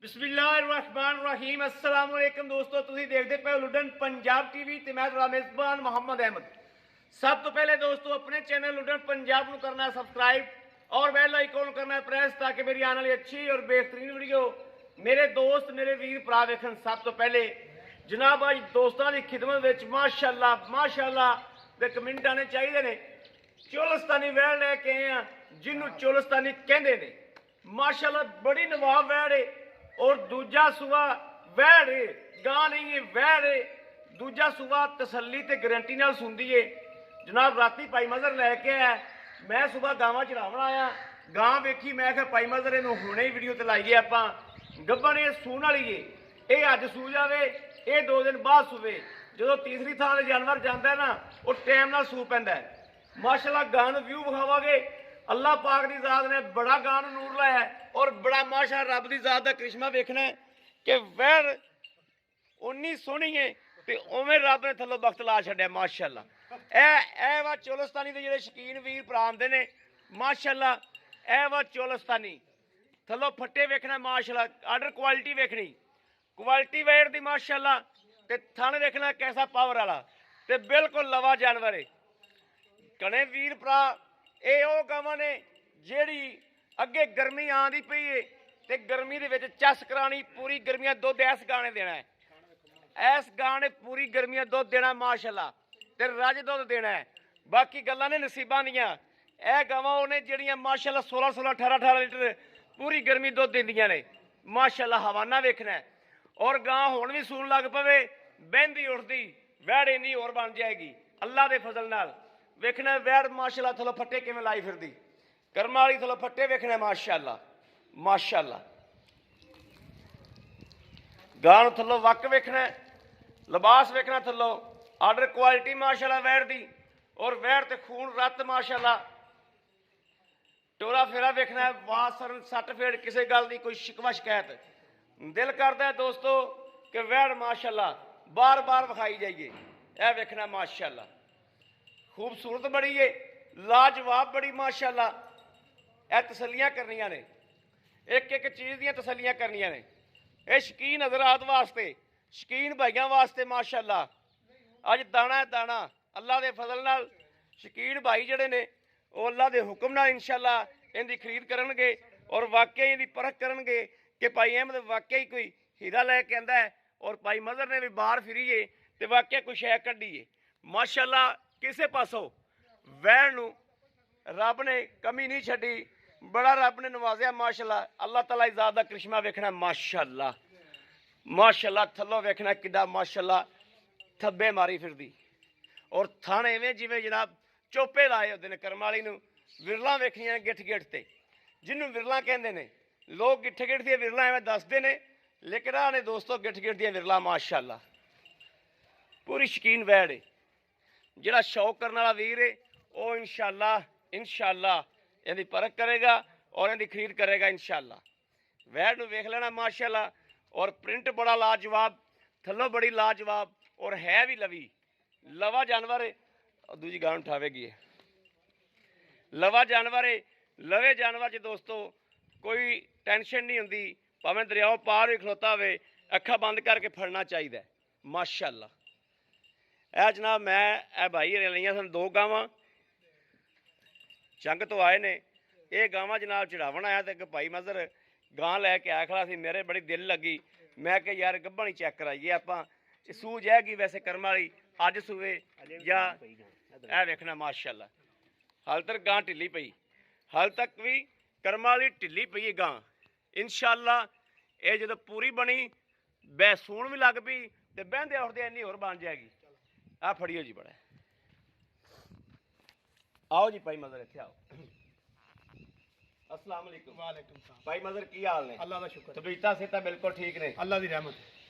बिस्मिल्लाहिर्रहमानिर्रहीम अस्सलाम वालेकुम दोस्तों, तुसीं देखते पे लुडन पंजाब टीवी ते मैं तुहाडा मेज़बान मोहम्मद अहमद। सब तो पहले दोस्तों अपने चैनल लुडन पंजाब को करना सब्सक्राइब और बेल आइकन करना प्रेस ताकि मेरी आने वाली अच्छी और बेहतरीन वीडियो मेरे दोस्त मेरे वीर भरा वेखन। सब तो पहले जनाब अज दोस्तों की खिदमत विच माशाअल्लाह दे कमेंट आने चाहिए ने। चोलस्तानी वैड़ लैके आए हैं जिन्हों चोलस्तानी कहते हैं। माशाअल्लाह बड़ी नवाब वैड़ है और दूजा सुबह वैड़ है, गां नहीं है वैड़ है। दूजा सुबह तसल्ली ते गारंटी नाल सुनदी है। जनाब राती भाई मजर लैके आया, मैं सुबह गावां चढ़ावन आया, गां वेखी मैं क्या भाई मजर इनू हुणे ही वीडियो ते लाईए आपां। गब्बन ये सूण वाली है, ये अज सू जावे ये 2 दिन बाद सूवे। जो तीसरी थां ते जानवर जाता है ना वो टाइम नाल सू पैंदा है। माशाअल्लाह गां नूं व्यू विखावांगे। अल्लाह पाक की जात ने बड़ा गां नूं नूर लाया और बड़ा माशा रब की जात का करिश्मा वेखना है कि वैर उन्नी सोहनी है ते उवें रब ने थल्लों वक्त ला छड्डिया। माशाअल्लाह ए वा चोलस्तानी दे जिहड़े शकीन वीर भरा आंदे ने। माशाअल्लाह ए वा चोलस्तानी थल्लों फट्टे वेखना। माशाअल्लाह order quality वेखनी, quality where the माशाअल्लाह ते थन वेखना कैसा पावर वाला ते बिल्कुल लवा जानवर है। कने वीर भरा ये वो गावां ने जिहड़ी अगे गर्मी आंदी पई है ते गर्मी दे विच चस करानी पूरी गर्मियां दुध इस गाने देना है। इस गाने पूरी गर्मियां दुध देना माशाअल्लाह ते रज दुध देना है। बाकी गल्लां ने नसीबां दियां। यह गावां उन्हें जिहड़ियां माशाअल्लाह 16 18 लीटर पूरी गर्मी दुध दिंदियां ने। माशाअल्लाह हवाना वेखना है और गां हुण भी सूण लग पवे बहंदी उठदी वैड़ इन्नी होर बन जाएगी अल्लाह दे फजल नाल। वेखना वैड़ माशाअल्लाह थल्लों फट्टे किवें लाई फिरदी कर्मा वाली थल्लों फट्टे वेखने। माशाअल्लाह गां थल्लों वक वेखना, लिबास वेखना थल्लों आर्डर क्वालिटी माशाअल्लाह वैड़ दी और वैड़ ते खून रत माशाअल्लाह। टोरा फेरा वेखना है, वाह सरन सट फेड़ किसी गल की कोई शिकवा शिकायत दिल करता है दोस्तों कि वैड़ माशाअल्लाह बार बार विखाई जाइए। यह वेखना माशाअल्लाह खूबसूरत बड़ी है, लाजवाब बड़ी माशाअल्लाह। यह तसलियां करनियां ने, एक एक चीज़ दी तसलियां करनियां ने। यह शकीन हज़रात वास्ते, शकीन भाइयों वास्ते माशाअल्लाह अज दाना है दाना अल्लाह के फजल नाल। शकीन भाई जड़े ने वो अल्लाह के हुक्म नाल इंशाअल्लाह इनकी खरीद करनगे और वाकई इनकी परख करनगे कि भाई अहमद वाकई कोई हीरा लैके आंदा है और भाई मजर ने भी बाहर फिरी है तो वाकई कोई शै कड्ढी है। माशाअल्लाह किसे पासों वैड़ नूं रब ने कमी नहीं छड्डी, बड़ा रब ने नवाजिया माशाअल्लाह। अल्लाह ताला ज़ात दा करिश्मा वेखना माशाअल्लाह थल्लों वेखना किड्डा माशाअल्लाह थब्बे मारी फिरदी और थन इवें जिवें जनाब चोपे लाए होंदे ने। कर्म वाली नूं विरलां वेखनियां गिठ गिठ ते जिन्हों विरलां कहंदे ने। लोग गिठ गिठ दी विरलां एवें दसदे ने लेकिन आ ने दोस्तों गिठ गिठ दी विरलां माशाअल्लाह पूरी शकीन वैड़ है। जिहड़ा शौक करने वाला वीर है वो इंशाअल्लाह इहदी परख करेगा और इहदी खरीद करेगा इंशाअल्लाह। वैड़ नूं वेख लेना माशाअल्लाह और प्रिंट बड़ा लाजवाब, थल्लों बड़ी लाजवाब और है भी लवी लवा जानवर है। दूजी गां उठावेगी है लवा जानवर है। लवे जानवर च दोस्तों कोई टेंशन नहीं होंदी, भावें दरियाओं पार भी खलोता होवे अखा बंद करके फड़ना चाहिए माशाअल्लाह। यह जनाब मैं ए भाई लिया सन 2 गावां चंग तो आए ने। ये गावां जनाब चढ़ावन आया तो एक भाई मजर गां लैके आया खड़ा सी। मेरे बड़ी दिल लगी, मैं कि यार गब्बन ही चेक कराइए आपां सू जाएगी वैसे कर्म वाली अज सूवे या यह वेखना माशाअल्लाह। हाल तक गां ढिली पई, हाल तक भी कर्म वाली ढिली पई है गां। इंशाअल्लाह ये जो पूरी बनी बैसूण भी लग पई तो बहदे उठदे इन्नी होर बन जाएगी। आ फड़ियो जी बड़ा आओ जी भाई मजर इत्थे आओ। अस्सलाम वालेकुम। वालेकुम सलाम। भाई मजर की हाल ने? अल्लाह दा शुक्र तबीयतां सेहतां बिल्कुल ठीक ने? अल्लाह दी रहमत।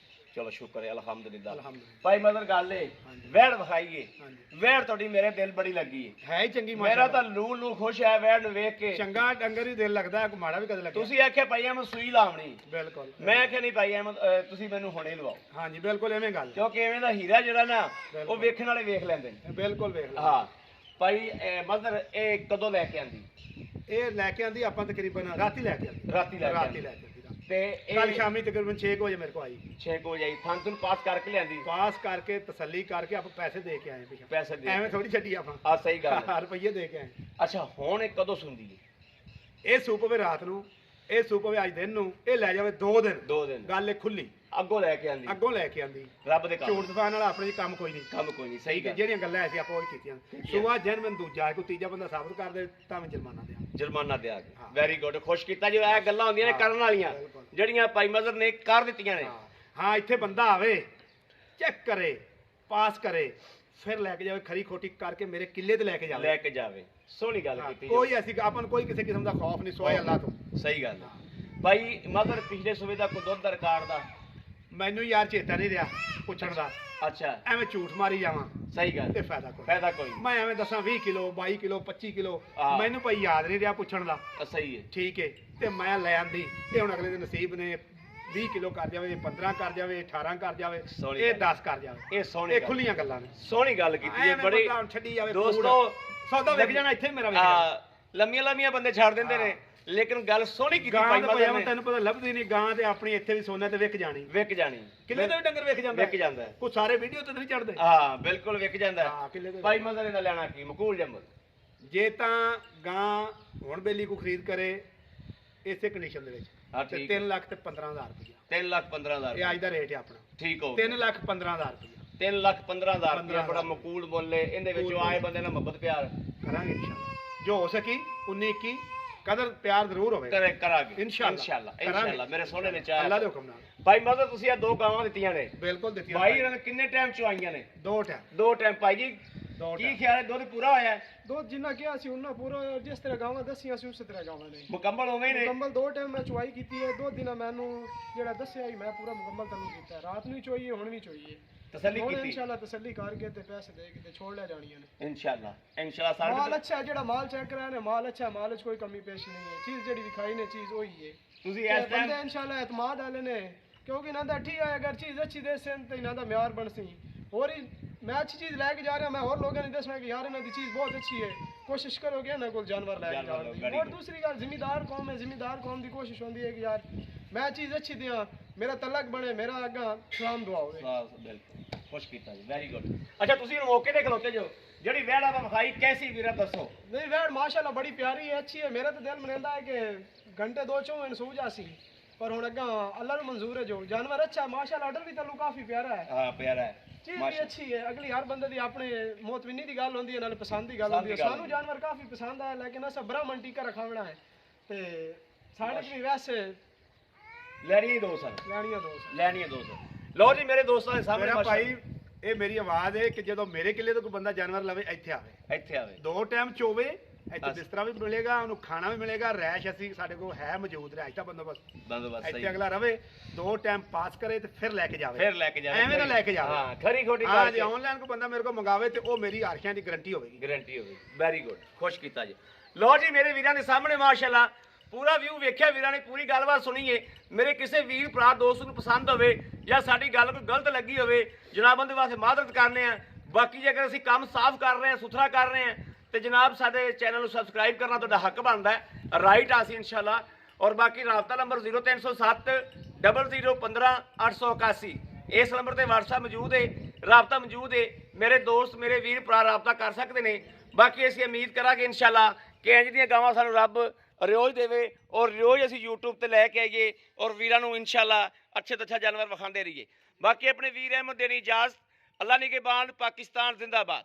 चलो शुक्र है अल्हम्दुलिल्लाह। अल्हम्दुलिल्लाह। भाई मजर गल वैड़ विखाईए, वैड़ थोड़ी मेरे दिल बड़ी लगी है ही चंगी मेरा तो लू खुश है वैड़ नूं वेख के। चंगा डंगर ही दिल लगदा है, कोई माड़ा भी कदे लगदा। तुसीं आख्या भाई अहमद सूई लावणी, बिल्कुल मैं आख्या नहीं भाई अहमद तुसीं मैनूं हुणे लवाओ। हां जी बिल्कुल एवें गल क्योंकि एवें दा हीरा जिहड़ा ना वो वेखण वाले वेख लैंदे ने। बिल्कुल वेख लो। हाँ भाई मजर ये कदों लैके आंदी? ये लैके आंदी आपां तकरीबन राती लैके आंदी। राती लैके राती लैके आंदी। ਤੇ ਕੱਲ ਇਹ ਸ਼ਾਮੀ ਤਕਰੀਬਨ 6 ਵਜੇ ਮੇਰੇ ਕੋ ਆਈ 6 ਵਜੇ ਆਈ ਥਾਂ ਤੁਹਾਨੂੰ ਪਾਸ ਕਰਕੇ ਲਿਆਂਦੀ ਪਾਸ ਕਰਕੇ ਤਸੱਲੀ ਕਰਕੇ ਆਪਾਂ ਪੈਸੇ ਦੇ ਕੇ ਆਏ ਪਿੱਛੇ ਪੈਸੇ ਦੇ ਐਵੇਂ ਥੋੜੀ ਛੱਡੀ ਆਪਾਂ ਆ ਸਹੀ ਗੱਲ ਹੈ। ਰੁਪਈਏ ਦੇ ਕੇ ਆਏ। ਅੱਛਾ ਹੁਣ ਇਹ ਕਦੋਂ ਸੁਣਦੀ ਹੈ? ਇਹ ਸੂਪ ਹੋਵੇ ਰਾਤ ਨੂੰ, ਇਹ ਸੂਪ ਹੋਵੇ ਅੱਜ ਦਿਨ ਨੂੰ, ਇਹ ਲੈ ਜਾਵੇ 2 ਦਿਨ। 2 ਦਿਨ ਗੱਲ ਇਹ ਖੁੱਲੀ ਅੱਗੋਂ ਲੈ ਕੇ ਆਂਦੀ ਅੱਗੋਂ ਲੈ ਕੇ ਆਂਦੀ। ਰੱਬ ਦੇ ਕੰਮ ਝੂਠ ਦਫਾਨ ਨਾਲ ਆਪਣੇ 'ਚ ਕੰਮ ਕੋਈ ਨਹੀਂ। ਕੰਮ ਕੋਈ ਨਹੀਂ ਸਹੀ ਠੀਕ ਹੈ, ਗੱਲ ਜਿਹੜੀਆਂ ਗੱਲਾਂ ਐਸੀ ਆਪਾਂ ਉਹ ਹੀ ਕੀਤੀਆਂ। ਸੁਬਾਹ ਜਨ ਮੈਨੂੰ ਦੂਜਾ ਕੋਈ ਤੀਜਾ ਬੰਦਾ ਸਾਬਤ ਕਰ ਦੇ ਤਾਂ ਮੈਂ ਜੁਰਮਾਨਾ ਦਿਆਂ। ਜੁਰਮਾਨਾ ਦਿਆ ਕੇ ਹਾਂ। ਵੈਰੀ ਗੁੱਡ ਖੁਸ਼ ਕੀਤਾ ਜੋ ਇਹ ਗੱਲਾਂ ਹੁੰਦੀਆਂ ਨੇ ਕਰਨ ਵਾਲੀਆਂ ਬਿਲਕੁਲ। ਜਿਹੜੀਆਂ ਭਾਈ ਮਜ਼ਰ ਨੇ ਕਰ ਦਿੱਤੀਆਂ ਨੇ। ਹਾਂ ਇੱਥੇ ਬੰਦਾ ਆਵੇ, ਚੈੱਕ ਕਰੇ, ਪਾਸ ਕਰੇ, ਫਿਰ ਲੈ ਕੇ ਜਾਵੇ ਖਰੀ ਖੋਟੀ ਕਰਕੇ ਮੇਰੇ ਕਿੱਲੇ ਤੇ ਲੈ ਕੇ ਜਾਵੇ। ਲੈ ਕੇ ਜਾਵੇ ਸੋਹਣੀ ਗੱਲ ਹਾਂ, ਕੀਤੀ ਕੋਈ ਐਸੀ ਆਪਾਂ ਨੂੰ ਕੋਈ ਕਿਸੇ ਕਿਸਮ ਦਾ ਖੌਫ ਨਹੀਂ ਸਵਾਏ ਅੱਲਾਹ ਤੋਂ। ਸਹੀ ਗੱਲ ਹੈ। ਭਾਈ ਮਜ਼ਰ ਪਿਛਲੇ ਸੂਬੇ ਦਾ ਕੋਈ ਦੁੱਧ ਦਾ ਰਿਕਾਰਡ ਦਾ ਮੈਨੂੰ ਯਾਰ ਚੇਤਾ ਨਹੀਂ ਰਿਹਾ ਪੁੱਛਣ ਦਾ, ਅੱਛਾ ਐਵੇਂ ਝੂਠ ਮਾਰੀ ਜਾਵਾਂ ਸਹੀ ਗੱਲ ਤੇ ਫਾਇਦਾ ਕੋਈ। ਫਾਇਦਾ ਕੋਈ ਮੈਂ ਐਵੇਂ ਦੱਸਾਂ 20 ਕਿਲੋ 22 ਕਿਲੋ 25 ਕਿਲੋ ਹਾਂ। ਮੈਨੂੰ ਭਾਈ ਯਾਦ ਨਹੀਂ ਰਿਹਾ ਪੁੱਛਣ ਦਾ। ਸਹੀ ਹੈ ਠੀਕ ਹੈ, ਤੇ ਮੈਂ ਲੈ ਆਂਦੀ। ਇਹ ਹੁਣ ਅਗਲੇ ਦੇ ਨਸੀਬ ਨੇ 20 ਕਿਲੋ ਕਰ ਜਾਵੇ, 15 ਕਰ ਜਾਵੇ, 18 ਕਰ ਜਾਵੇ, ਸੋਹਣੀ ਇਹ ਗੱਲ। 10 ਕਰ ਜਾਵੇ। ਇਹ ਸੋਹਣੀ ਇਹ ਗੱਲ। ਖੁੱਲੀਆਂ ਗੱਲਾਂ ਨੇ। ਸੋਹਣੀ ਗੱਲ ਕੀਤੀ ਹੈ ਐਵੇਂ ਬੜੀ ਬੰਦਾ ਹੁਣ ਛੱਡੀ ਜਾਵੇ ਦੋਸਤੋ ਸੌਦਾ ਵਿਕ ਜਾਣਾ ਇੱਥੇ ਮੇਰਾ ਵਿਕ ਜਾਣਾ। ਲੰਮੀਆਂ ਲੰਮੀਆਂ ਬੰਦੇ ਛੱਡ ਦਿੰਦੇ ਨੇ ਲੇਕਿਨ ਗੱਲ ਸੋਹਣੀ ਕੀਤੀ ਗਾਂ ਭਾਈ ਤੇ ਮਜ਼ਰ ਭਾਈ ਨੇ ਤੈਨੂੰ ਪਤਾ ਲੱਭਦੀ ਨਹੀਂ। ਗਾਂ ਤੇ ਆਪਣੀ ਇੱਥੇ ਵੀ ਸੋਨੇ ਤੇ ਵਿਕ ਜਾਣੀ। ਵਿਕ ਜਾਣੀ ਕਿੱਲੇ ਤੇ ਵੀ ਡੰਗਰ ਵਿਕ ਜਾਂਦਾ। ਵਿਕ ਜਾਂਦਾ ਕੋਈ ਸਾਰੇ ਵੀਡੀਓ ਤੇ ਨਹੀਂ ਚੜਦੇ। ਹਾਂ ਬਿਲਕੁਲ ਵਿਕ ਜਾਂਦਾ ਹਾਂ ਕਿੱਲੇ ਤੇ। ਭਾਈ ਮਜ਼ਰ ਇਹਦਾ ਲੈਣਾ ਕੀ ਮਕੂਲ ਜੰਮਲ ਜੇ ਤਾਂ ਗਾਂ ਹੁਣ ਬੇਲੀ ਕੋ ਖਰੀਦ ਕਰੇ ਇਸੇ ਕੰਡੀਸ਼ਨ ਦੇ ਵਿੱਚ ਹਾਂ ਤੇ ਠੀਕ 3 ਲੱਖ ਤੇ 15,000 ਰੁਪਇਆ 3,15,000 ਇਹ ਅੱਜ ਦਾ ਰੇਟ ਹੈ ਆਪਣਾ। ਠੀਕ ਹੋ 3 ਲੱਖ 15,000 ਰੁਪਇਆ 3,15,000 ਰੁਪਇਆ ਬੜਾ ਮਕੂਲ ਮੁੱਲ ਹੈ ਇਹਦੇ ਵਿੱਚੋਂ ਆਏ ਬੰਦੇ ਨਾਲ ਮੁਹੱਬਤ ਪਿਆਰ ਕਰਾਂਗੇ ਇਨਸ਼ਾਅੱਲਾ ਜੋ ਹੋ ਸਕੀ 19 21 ਕਦਰ ਪਿਆਰ ਜ਼ਰੂਰ ਹੋਵੇ। ਕਰਾਂਗੇ ਇਨਸ਼ਾਅੱਲਾ ਇਨਸ਼ਾਅੱਲਾ ਮੇਰੇ ਸੋਹਣੇ ਨੇ ਅੱਲਾਹ ਚਾਹ ਦੇ ਹੁਕਮ ਨਾਲ। ਭਾਈ ਮਜ਼ਰ ਤੁਸੀਂ ਇਹ 2 ਗਾਵਾਂ ਦਿੱਤੀਆਂ ਨੇ ਬਿਲਕੁਲ ਦਿੱਤੀ ਭਾਈ ਇਹਨਾਂ ਨੇ ਕਿੰਨੇ ਟਾਈਮ ਚ ਆਈਆਂ ਨੇ? 2 ਟਾਈਮ 2 ਟਾਈਮ ਭਾਈ ਜੀ ਦੋ ਕੀ ਟਾਈਮ। ਖਿਆਲ ਹੈ ਦੁੱਧ ਪੂਰਾ ਹੋਇਆ ਹੈ? ਦੁੱਧ ਜਿੰਨਾ ਕਿਹਾ ਸੀ ਉਹਨਾਂ ਪੂਰਾ ਜਿਸ ਤਰ੍ਹਾਂ ਗਾਵਾਂ ਦੱਸੀਆਂ ਸੀ ਉਸੇ ਤਰ੍ਹਾਂ ਗਾਵਾਂ ਨੇ ਮੁਕੰਮਲ ਹੋ ਗਏ ਨੇ ਮੁਕੰਮਲ 2 ਟਾਈਮ ਮੈਂ ਚੁਆਈ ਕੀਤੀ ਹੈ। 2 ਦਿਨਾਂ ਮੈਨੂੰ ਜਿਹੜਾ ਦੱਸਿਆ ਸੀ ਮੈਂ ਪੂਰਾ ਮੁਕੰਮਲ ਤੁਹਾਨੂੰ ਕੀਤਾ। ਰਾਤ ਨੂੰ ਚੋਈਏ ਹੁਣ ਵੀ ਚੋਈਏ। ਤਸੱਲੀ ਹੁਣ ਕੀਤੀ ਇਨਸ਼ਾਅੱਲਾ ਤਸੱਲੀ ਕਰਕੇ ਤੇ ਪੈਸੇ ਦੇ ਕੇ ਤੇ ਛੋੜ ਲੈ ਜਾਣੀਆਂ ਨੇ ਇਨਸ਼ਾਅੱਲਾ ਮਾਲ ਸਾਡੇ ਅੱਛਾ ਹੈ, ਜਿਹੜਾ ਮਾਲ ਚੈੱਕ ਕਰਾਇਆ ਨੇ ਮਾਲ ਅੱਛਾ, ਮਾਲ 'ਚ ਕੋਈ ਕਮੀ ਪੇਸ਼ ਨਹੀਂ ਹੈ। ਚੀਜ਼ ਜਿਹੜੀ ਵਿਖਾਈ ਨੇ ਚੀਜ਼ ਉਹੀ ਹੈ। ਤੁਸੀਂ ਤੇ ਇਸ ਟਾਈਮ ਬੰਦੇ ਇਨਸ਼ਾਅੱਲਾ ਇਤਮਾਦ ਵਾਲੇ ਨੇ ਕਿਉਂਕਿ ਇਹਨਾਂ ਦਾ ਠੀਕ ਹੈ ਅਗਰ ਚੀਜ਼ ਅੱਛੀ ਦੇ ਸਨ ਤੇ ਇਹਨਾਂ ਦਾ ਮਿਆਰ ਬਣ ਸੀ। ਹੋਰ ਹੀ ਮੈਂ ਅੱਛੀ ਚੀਜ਼ ਲੈ ਕੇ ਜਾ ਰਿਹਾ, ਮੈਂ ਹੋਰ ਲੋਕਾਂ ਨੂੰ ਦੱਸਣਾ ਕਿ ਯਾਰ ਇਹਨਾਂ ਦੀ ਚੀਜ਼ ਬਹੁਤ ਅੱਛੀ ਹੈ। ਕੋਸ਼ਿਸ਼ ਕਰੋਗੇ ਇਹਨਾਂ ਕੋਲ ਜਾਨਵਰ ਲੈ ਕੇ ਜਾਣ ਦੀ। और दूसरी गल जिम्मेदार कौम है, जिम्मेदार कौम की कोशिश होती है कि यार मैं चीज़ अच्छी दियां, मेरा तलक बने, मेरा अग्गा सलाम दुआ होवे। ਬਿਲਕੁਲ ਖੁਸ਼ ਕੀਤਾ ਜੀ ਵੈਰੀ ਗੁੱਡ। ਅੱਛਾ ਤੁਸੀਂ ਹੁਣ ਮੌਕੇ ਤੇ ਖਲੋਤੇ ਜੋ ਜਿਹੜੀ ਵਹਿੜਾ ਵਾ ਵਿਖਾਈ ਕੈਸੀ ਵੀਰਾ ਦੱਸੋ? नहीं वैड माशाल्लाह बड़ी प्यारी है, अच्छी है। मेरा तो दिल मनता है कि घंटे 2 चौं सो जासी पर हुण अग्गा अल्लाह नूं मंजूर है। जो जानवर अच्छा है माशाल्लाह, अडर भी तल्लू काफी प्यारा है, ਹਾਂ ਪਿਆਰਾ ਹੈ चीज भी अच्छी है। अगली हर बंदे दी अपने मोतमिनी दी गल होंदी है, नाले पसंद दी गल होंदी है। सानू जानवर काफी पसंद आया लेकिन असा ब्राह्मण टीका रखावना है ते साढ़े च भी वैसे ਲੈਣੀਆਂ 2 ਸਾਲ ਲੈਣੀਆਂ 2 ਸਾਲ। ਲੈਣੀਆਂ 2 ਸਾਲ। ਲਓ ਜੀ ਮੇਰੇ ਦੋਸਤਾਂ ਦੇ ਸਾਹਮਣੇ ਮੇਰਾ ਭਾਈ ਮਾਸ਼ਾਅੱਲਾ ਇਹ ਮੇਰੀ ਆਵਾਜ਼ ਹੈ ਕਿ ਜਦੋਂ ਮੇਰੇ ਕਿੱਲੇ ਤੋਂ ਕੋਈ ਬੰਦਾ ਜਾਨਵਰ ਲਵੇ ਇੱਥੇ ਆਵੇ। ਇੱਥੇ ਆਵੇ 2 ਟਾਈਮ ਚੋਵੇ ਇੱਥੇ ਅੱਛਾ। ਬਿਸਤਰਾ ਵੀ ਮਿਲੇਗਾ, ਉਹਨੂੰ ਖਾਣਾ ਵੀ ਮਿਲੇਗਾ, ਰੈਸ਼ ਅਸੀਂ ਸਾਡੇ ਕੋਲ ਹੈ ਮੌਜੂਦ ਰੈਸ਼ ਦਾ ਬੰਦੋਬਸਤ। ਬੰਦੋਬਸਤ ਸਹੀ ਇੱਥੇ ਅਗਲਾ ਰਵੇ 2 ਟਾਈਮ ਪਾਸ ਕਰੇ ਤੇ ਫਿਰ ਲੈ ਕੇ ਜਾਵੇ। ਫਿਰ ਲੈ ਕੇ ਜਾਵੇ ਐਵੇਂ ਨਾ ਲੈ ਕੇ ਜਾਵੇ। ਹਾਂ ਖਰੀ ਖੋਟੀ ਹਾਂ ਜੇ ਕਰਕੇ ਆਨਲਾਈਨ ਕੋਈ ਬੰਦਾ ਮੇਰੇ ਕੋਲ ਮੰਗਾਵੇ ਤੇ ਉਹ ਮੇਰੀ ਆਰਖਿਆਂ ਦੀ ਗਾਰੰਟੀ ਹੋਵੇਗੀ। ਗਾਰੰਟੀ ਹੋਵੇ ਵੈਰੀ ਗੁੱਡ ਖੁਸ਼ ਕੀਤਾ ਜੀ। ਲਓ ਜੀ ਮੇਰੇ ਵੀਰਾਂ ਦੇ ਸਾਹਮਣੇ ਮਾਸ਼ਾਅੱਲਾ ਪੂਰਾ ਵਿਊ ਵੇਖਿਆ, ਵੀਰਾਂ ਨੇ ਪੂਰੀ ਗੱਲਬਾਤ ਸੁਣੀ ਏ। ਮੇਰੇ ਕਿਸੇ ਵੀਰ ਭਰਾ ਦੋਸਤ ਨੂੰ ਪਸੰਦ ਹੋਵੇ ਜਾਂ ਸਾਡੀ ਗੱਲ ਕੋਈ ਗਲਤ ਲੱਗੀ ਹੋਵੇ ਜਨਾਬ ਉਹਦੇ ਵਾਸਤੇ ਮਾਦਦ ਕਰਨੇ ਆ। ਬਾਕੀ ਜੇ ਅਗਰ ਅਸੀਂ ਕੰਮ ਸਾਫ਼ ਕਰ ਰਹੇ ਹਾਂ ਸੁਥਰਾ ਕਰ ਰਹੇ ਹਾਂ ਤੇ ਜਨਾਬ ਸਾਡੇ ਚੈਨਲ ਨੂੰ ਸਬਸਕ੍ਰਾਈਬ ਕਰਨਾ ਤੁਹਾਡਾ ਹੱਕ ਬਣਦਾ ਹੈ। ਰਾਈਟ ਆ ਅਸੀਂ ਇਨਸ਼ਾਅੱਲਾ। ਔਰ ਬਾਕੀ ਰਾਬਤਾ ਨੰਬਰ 0307 0015 881 ਇਸ ਨੰਬਰ ਤੇ WhatsApp ਮੌਜੂਦ ਹੈ, ਰਾਬਤਾ ਮੌਜੂਦ ਹੈ। ਮੇਰੇ ਦੋਸਤ ਮੇਰੇ ਵੀਰ ਭਰਾ ਰਾਬਤਾ ਕਰ ਸਕਦੇ ਨੇ। ਬਾਕੀ ਅਸੀਂ ਉਮੀਦ ਕਰਾਂਗੇ ਇਨਸ਼ਾਅੱਲਾ ਕਿ ਇੰਜ ਦੀਆਂ ਗਾਵਾਂ ਸਾਨੂੰ ਰੱਬ ਰਿਓਜ ਦੇਵੇ ਔਰ ਰਿਓਜ ਅਸੀਂ YouTube ਤੇ ਲੈ ਕੇ ਆਈਏ ਔਰ ਵੀਰਾਂ ਨੂੰ ਇਨਸ਼ਾਅੱਲਾ ਅੱਛੇ ਤੋਂ ਅੱਛਾ ਜਾਨਵਰ ਵਿਖਾਉਂਦੇ ਰਹੀਏ। ਬਾਕੀ ਆਪਣੇ ਵੀਰ ਅਹਿਮਦ ਦੇਣੀ ਇਜਾਜ਼ਤ। ਅੱਲਾ ਨਿਗਹਿਬਾਨ, ਪਾਕਿਸਤਾਨ ਜ਼ਿੰਦਾਬਾਦ।